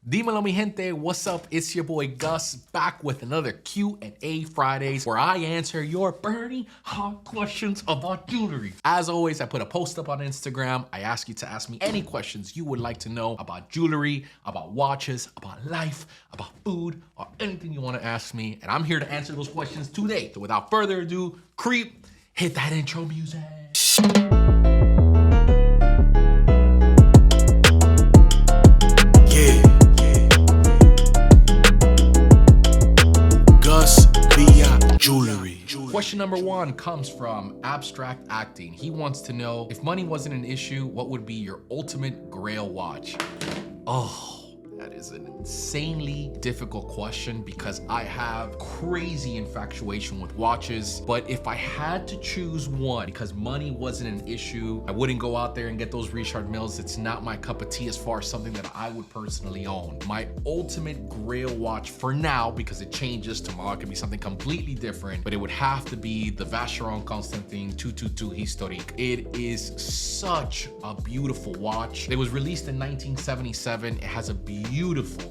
Dímelo mi gente, what's up? It's your boy Gus back with another Q&A Fridays where I answer your burning hot questions about jewelry. As always, I put a post up on Instagram. I ask you to ask me any questions you would like to know about jewelry, about watches, about life, about food, or anything you want to ask me. And I'm here to answer those questions today. So without further ado, creep, hit that intro music. Jewelry. Question number one comes from Abstract Acting. He wants to know, if money wasn't an issue, what would be your ultimate Grail watch? Oh, that is an insanely difficult question because I have crazy infatuation with watches. But if I had to choose one, because money wasn't an issue, I wouldn't go out there and get those Richard Milles. It's not my cup of tea as far as something that I would personally own. My ultimate Grail watch for now, because it changes tomorrow, it could be something completely different, but it would have to be the Vacheron Constantin 222 Historique. It is such a beautiful watch. It was released in 1977. It has a beautiful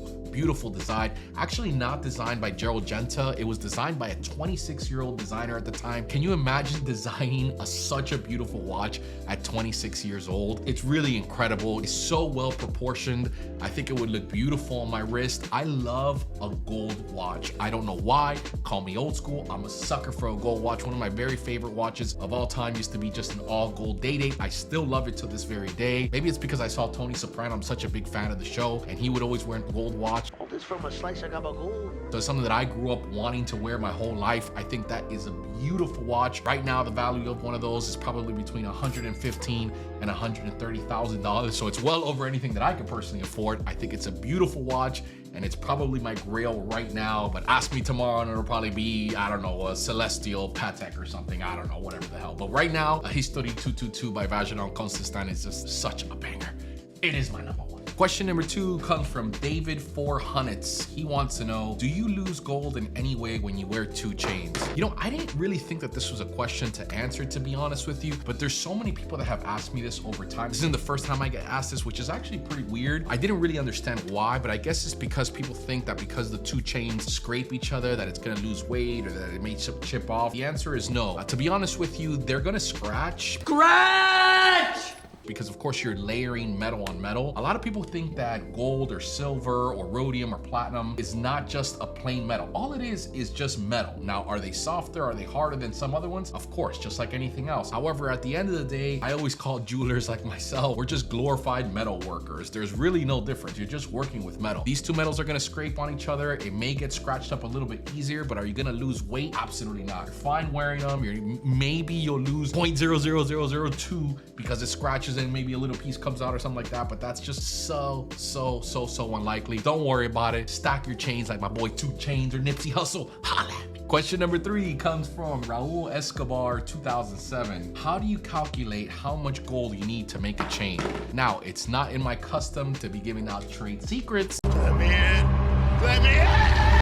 design. Actually not designed by Gerald Genta. It was designed by a 26-year-old designer at the time. Can you imagine designing such a beautiful watch at 26 years old? It's really incredible. It's so well proportioned. I think it would look beautiful on my wrist. I love a gold watch. I don't know why. Call me old school. I'm a sucker for a gold watch. One of my very favorite watches of all time used to be just an all gold date. I still love it to this very day. Maybe it's because I saw Tony Soprano. I'm such a big fan of the show, and he would always wear a gold watch. All this from a slice of gabagool. So it's something that I grew up wanting to wear my whole life. I think that is a beautiful watch. Right now, the value of one of those is probably between $115,000 and $130,000. So it's well over anything that I could personally afford. I think it's a beautiful watch, and it's probably my Grail right now. But ask me tomorrow and it'll probably be, I don't know, a Celestial Patek or something. I don't know, whatever the hell. But right now, a Historique 222 by Vacheron Constantin is just such a banger. It is my number one. Question number two comes from David 400. He wants to know, do you lose gold in any way when you wear two chains? You know, I didn't really think that this was a question to answer, to be honest with you, but there's so many people that have asked me this over time. This isn't the first time I get asked this, which is actually pretty weird. I didn't really understand why, but I guess it's because people think that because the two chains scrape each other, that it's gonna lose weight or that it may chip off. The answer is no. To be honest with you, they're gonna scratch. Because of course you're layering metal on metal. A lot of people think that gold or silver or rhodium or platinum is not just a plain metal. All it is just metal. Now, are they softer? Are they harder than some other ones? Of course, just like anything else. However, at the end of the day, I always call jewelers like myself, we're just glorified metal workers. There's really no difference. You're just working with metal. These two metals are gonna scrape on each other. It may get scratched up a little bit easier, but are you gonna lose weight? Absolutely not. You're fine wearing them. Maybe you'll lose 0.00002 because it scratches and maybe a little piece comes out or something like that, but that's just so unlikely. Don't worry about it. Stack your chains like my boy 2 Chainz or Nipsey Hussle. Holla at me. Question number three comes from Raul Escobar 2007. How do you calculate how much gold you need to make a chain? Now, it's not in my custom to be giving out trade secrets. Let me in.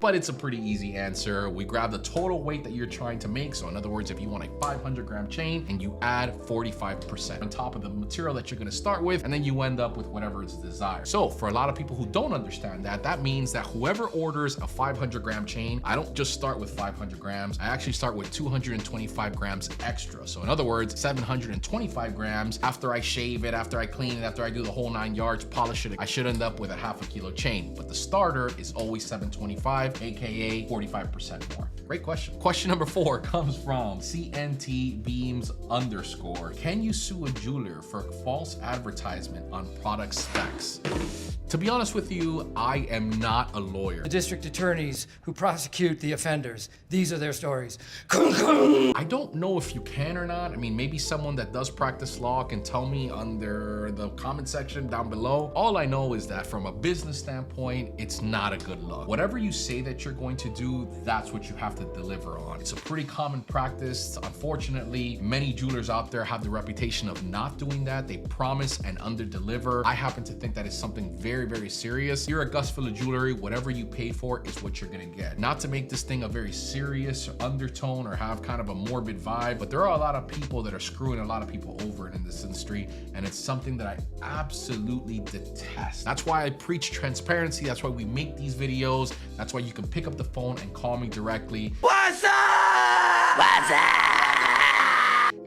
But it's a pretty easy answer. We grab the total weight that you're trying to make. So in other words, if you want a 500-gram chain and you add 45% on top of the material that you're gonna start with, and then you end up with whatever is desired. So for a lot of people who don't understand that, that means that whoever orders a 500-gram chain, I don't just start with 500 grams. I actually start with 225 grams extra. So in other words, 725 grams. After I shave it, after I clean it, after I do the whole 9 yards, polish it, I should end up with a ½ kilo chain. But the starter is always 725, aka 45% more. Great question. Question number four comes from CNT Beams _. Can you sue a jeweler for false advertisement on product specs? To be honest with you, I am not a lawyer. The district attorneys who prosecute the offenders, these are their stories. I don't know if you can or not. I mean, maybe someone that does practice law can tell me under the comment section down below. All I know is that from a business standpoint, it's not a good look. Whatever you say that you're going to do, that's what you have to deliver on. It's a pretty common practice. Unfortunately, many jewelers out there have the reputation of not doing that. They promise and under-deliver. I happen to think that it's something very very, very serious. You're a Gusfilla Jewelry, whatever you paid for is what you're gonna get. Not to make this thing a very serious undertone or have kind of a morbid vibe, but there are a lot of people that are screwing a lot of people over in this industry, and it's something that I absolutely detest. That's why I preach transparency. That's why we make these videos. That's why you can pick up the phone and call me directly. What's up? What's up?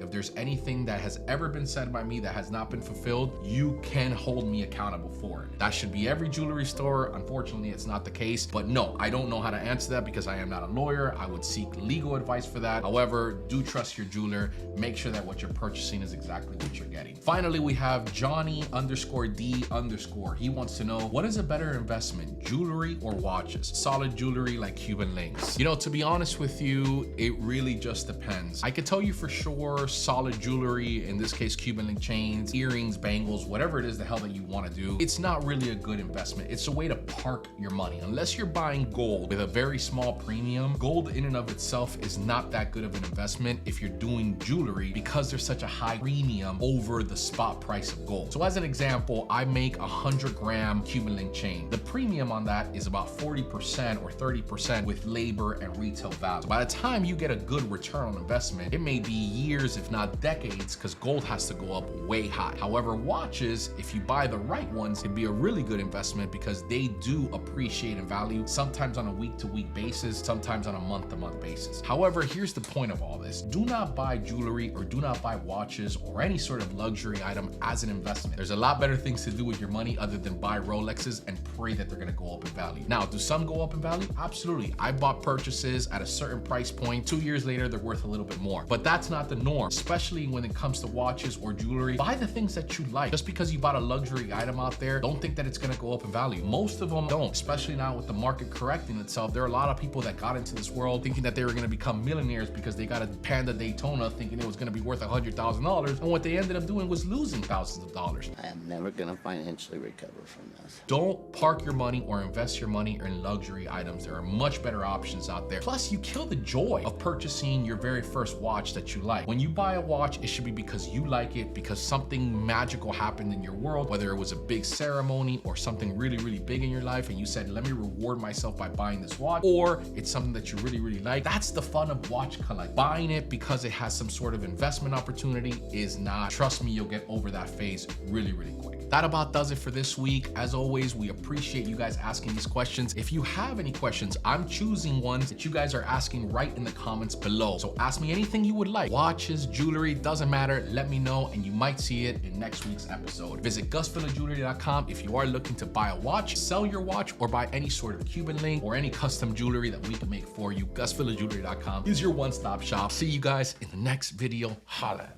If there's anything that has ever been said by me that has not been fulfilled, you can hold me accountable for it. That should be every jewelry store. Unfortunately, it's not the case, but no, I don't know how to answer that because I am not a lawyer. I would seek legal advice for that. However, do trust your jeweler. Make sure that what you're purchasing is exactly what you're getting. Finally, we have Johnny_D_. He wants to know, what is a better investment, jewelry or watches? Solid jewelry like Cuban links. You know, to be honest with you, it really just depends. I could tell you for sure, solid jewelry, in this case Cuban link chains, earrings, bangles, whatever it is the hell that you want to do, it's not really a good investment. It's a way to park your money. Unless you're buying gold with a very small premium, gold in and of itself is not that good of an investment if you're doing jewelry because there's such a high premium over the spot price of gold. So as an example, I make a 100-gram Cuban link chain. The premium on that is about 40% or 30% with labor and retail value. So by the time you get a good return on investment, it may be years, if not decades, because gold has to go up way high. However, watches, if you buy the right ones, can be a really good investment because they do appreciate in value, sometimes on a week-to-week basis, sometimes on a month-to-month basis. However, here's the point of all this. Do not buy jewelry or do not buy watches or any sort of luxury item as an investment. There's a lot better things to do with your money other than buy Rolexes and pray that they're gonna go up in value. Now, do some go up in value? Absolutely. I bought purchases at a certain price point. 2 years later, they're worth a little bit more. But that's not the norm, especially when it comes to watches or jewelry. Buy the things that you like. Just because you bought a luxury item out there, don't think that it's gonna go up in value. Most of them don't, especially now with the market correcting itself. There are a lot of people that got into this world thinking that they were gonna become millionaires because they got a Panda Daytona thinking it was gonna be worth $100,000, and what they ended up doing was losing thousands of dollars. I am never gonna financially recover from this. Don't park your money or invest your money in luxury items. There are much better options out there. Plus, you kill the joy of purchasing your very first watch that you like. When you buy a watch, it should be because you like it, because something magical happened in your world, whether it was a big ceremony or something really, really big in your life, and you said, let me reward myself by buying this watch, or it's something that you really, really like. That's the fun of watch collecting. Buying it because it has some sort of investment opportunity is not. Trust me, you'll get over that phase really, really quick. That about does it for this week. As always, we appreciate you guys asking these questions. If you have any questions, I'm choosing ones that you guys are asking right in the comments below. So ask me anything you would like. Watches, jewelry, doesn't matter. Let me know and you might see it in next week's episode. Visit GusFillaJewelry.com if you are looking to buy a watch, sell your watch, or buy any sort of Cuban link or any custom jewelry that we can make for you. GusFillaJewelry.com is your one-stop shop. See you guys in the next video. Holla.